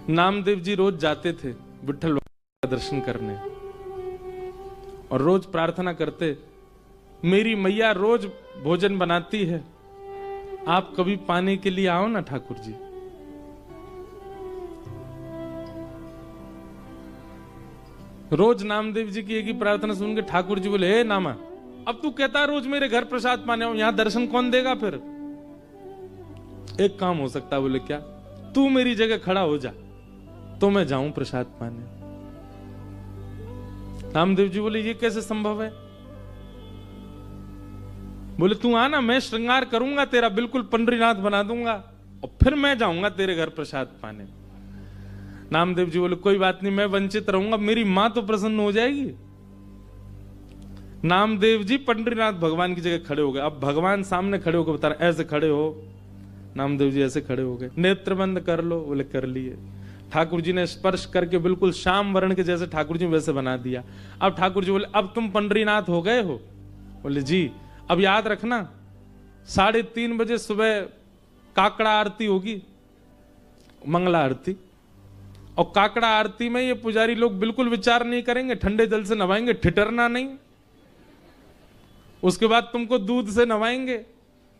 नामदेव जी रोज जाते थे विठ्ठल का दर्शन करने और रोज प्रार्थना करते, मेरी मैया रोज भोजन बनाती है, आप कभी पाने के लिए आओ ना ठाकुर जी। रोज नामदेव जी की एक ही प्रार्थना सुन के ठाकुर जी बोले, हे नामा, अब तू कहता है रोज मेरे घर प्रसाद पाने आओ, यहां दर्शन कौन देगा फिर? एक काम हो सकता है, बोले क्या? तू मेरी जगह खड़ा हो जा तो मैं जाऊं प्रसाद पाने। नामदेव जी बोले, ये कैसे संभव है? बोले तू आना, मैं श्रृंगार करूंगा तेरा, बिल्कुल पंडरीनाथ बना दूंगा और फिर मैं जाऊंगा तेरे घर प्रसाद पाने। नामदेव जी बोले, कोई बात नहीं, मैं वंचित रहूंगा, मेरी मां तो प्रसन्न हो जाएगी। नामदेव जी पंडरीनाथ भगवान की जगह खड़े हो गए। अब भगवान सामने खड़े होकर बता रहे, ऐसे खड़े हो। नामदेव जी ऐसे खड़े हो गए। नेत्र बंद कर लो, बोले कर लिए। ठाकुर जी ने स्पर्श करके बिल्कुल श्याम वर्ण के जैसे ठाकुर जी वैसे बना दिया। अब ठाकुर जी बोले, अब तुम पंडरीनाथ हो गए हो? बोले जी। अब याद रखना 3:30 बजे सुबह काकड़ा आरती होगी, मंगला आरती, और काकड़ा आरती में ये पुजारी लोग बिल्कुल विचार नहीं करेंगे, ठंडे जल से नवाएंगे, ठिठरना नहीं। उसके बाद तुमको दूध से नवाएंगे,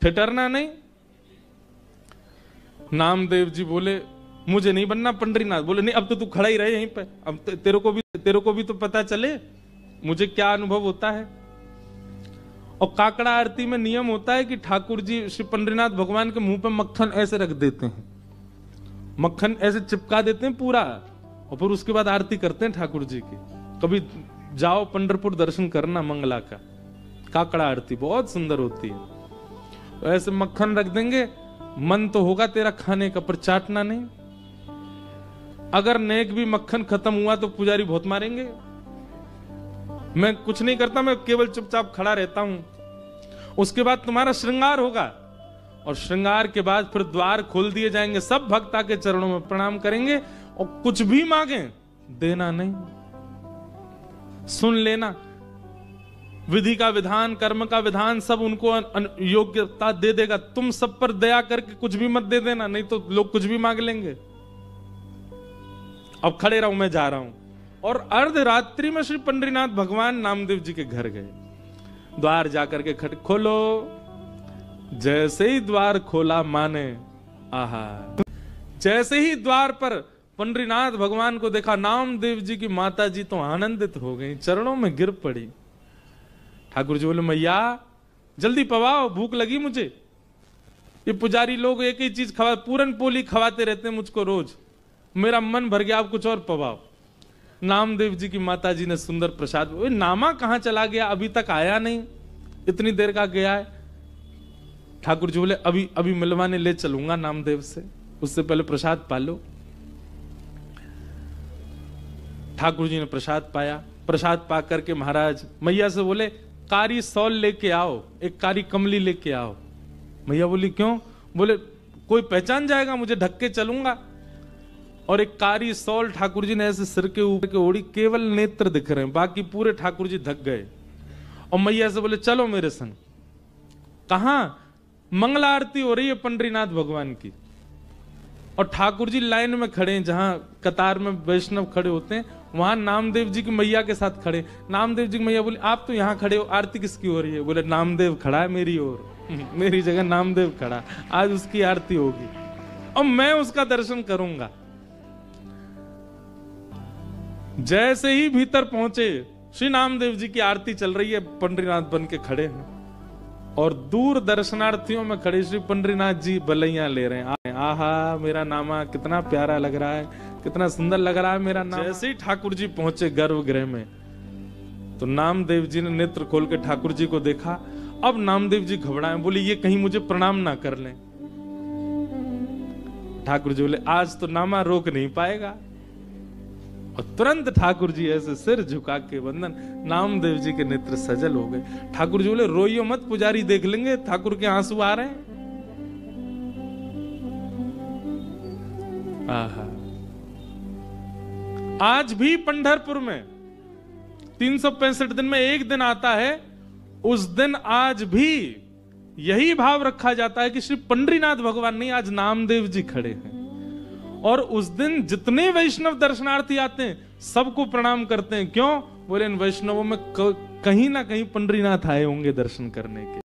ठिठरना नहीं। नामदेव जी बोले, मुझे नहीं बनना पंडरीनाथ। बोले नहीं, अब तो तू खड़ा ही रहे यहीं पे, अब तेरे को भी तो पता चले मुझे क्या अनुभव होता है। और काकड़ा आरती में नियम होता है कि ठाकुर जी श्री पंडरीनाथ भगवान के मुंह पे मक्खन ऐसे रख देते हैं, मक्खन ऐसे चिपका देते हैं पूरा, और फिर उसके बाद आरती करते हैं ठाकुर जी की। कभी जाओ पंढरपुर दर्शन करना मंगला का, काकड़ा आरती बहुत सुंदर होती है। तो ऐसे मक्खन रख देंगे, मन तो होगा तेरा खाने का पर चाटना नहीं। अगर नेक भी मक्खन खत्म हुआ तो पुजारी बहुत मारेंगे। मैं कुछ नहीं करता, मैं केवल चुपचाप खड़ा रहता हूं। उसके बाद तुम्हारा श्रृंगार होगा, और श्रृंगार के बाद फिर द्वार खोल दिए जाएंगे, सब भक्त आके चरणों में प्रणाम करेंगे, और कुछ भी मांगे देना नहीं, सुन लेना। विधि का विधान, कर्म का विधान सब उनको योग्यता दे देगा। तुम सब पर दया करके कुछ भी मत दे देना, नहीं तो लोग कुछ भी मांग लेंगे। अब खड़े रहो, मैं जा रहा हूं। और अर्धरात्रि में श्री पंडरीनाथ भगवान नामदेव जी के घर गए। द्वार जाकर के खट खोलो, जैसे ही द्वार खोला माने, आहा, जैसे ही द्वार पर पंडरीनाथ भगवान को देखा, नामदेव जी की माता जी तो आनंदित हो गई, चरणों में गिर पड़ी। ठाकुर जी बोले, मैया जल्दी पवाओ, भूख लगी मुझे। ये पुजारी लोग एक ही चीज खवा, पूरन पोली खवाते रहते हैं मुझको रोज, मेरा मन भर गया, आप कुछ और पवाओ। नामदेव जी की माता जी ने सुंदर प्रसाद। नामा कहां चला गया, अभी तक आया नहीं, इतनी देर का गया है। ठाकुर जी बोले, अभी अभी मिलवाने ले चलूंगा नामदेव से, उससे पहले प्रसाद पा लो। ठाकुर जी ने प्रसाद पाया। प्रसाद पा करके महाराज मैया से बोले, कारी सौल लेके आओ, एक कारी कमली लेके आओ। मैया बोली, क्यों? बोले, कोई पहचान जाएगा मुझे, ढक के चलूंगा। और एक कारी सौल ठाकुर जी ने ऐसे सिर के ऊपर के ओढ़ी, केवल नेत्र दिख रहे हैं, बाकी पूरे ठाकुर जी ढक गए। और मैया से बोले, चलो मेरे संग। कहां? मंगला आरती हो रही है पंडरीनाथ भगवान की, और ठाकुर जी लाइन में खड़े हैं, जहां कतार में वैष्णव खड़े होते हैं, वहां नामदेव जी की मैया के साथ खड़े। नामदेव जी की मैया बोली, आप तो यहां खड़े हो, आरती किसकी हो रही है? बोले, नामदेव खड़ा है मेरी ओर, मेरी जगह नामदेव खड़ा, आज उसकी आरती होगी और मैं उसका दर्शन करूंगा। जैसे ही भीतर पहुंचे, श्री नामदेव जी की आरती चल रही है, पंडरीनाथ बन के खड़े हैं, और दूर दर्शनार्थियों में खड़े श्री पंडरीनाथ जी बलैया ले रहे हैं। आहा, मेरा नामा कितना प्यारा लग रहा है, कितना सुंदर लग रहा है मेरा नाम। जैसे ही ठाकुर जी पहुंचे गर्भगृह में, तो नामदेव जी ने नेत्र खोल के ठाकुर जी को देखा। अब नामदेव जी घबराए, बोले, ये कहीं मुझे प्रणाम ना कर लें। ठाकुर जी बोले, आज तो नामा रोक नहीं पाएगा। और तुरंत ठाकुर जी ऐसे सिर झुका के वंदन, नामदेव जी के नेत्र सजल हो गए। ठाकुर जी बोले, रोइयो मत, पुजारी देख लेंगे, ठाकुर के आंसू आ रहे हैं। आहा, आज भी पंढरपुर में 365 दिन में एक दिन आता है, उस दिन आज भी यही भाव रखा जाता है कि श्री पंडरीनाथ भगवान नहीं, आज नामदेव जी खड़े हैं। और उस दिन जितने वैष्णव दर्शनार्थी आते हैं सबको प्रणाम करते हैं। क्यों? बोले इन वैष्णवों में कहीं ना कहीं पंडरीनाथ आए होंगे दर्शन करने के।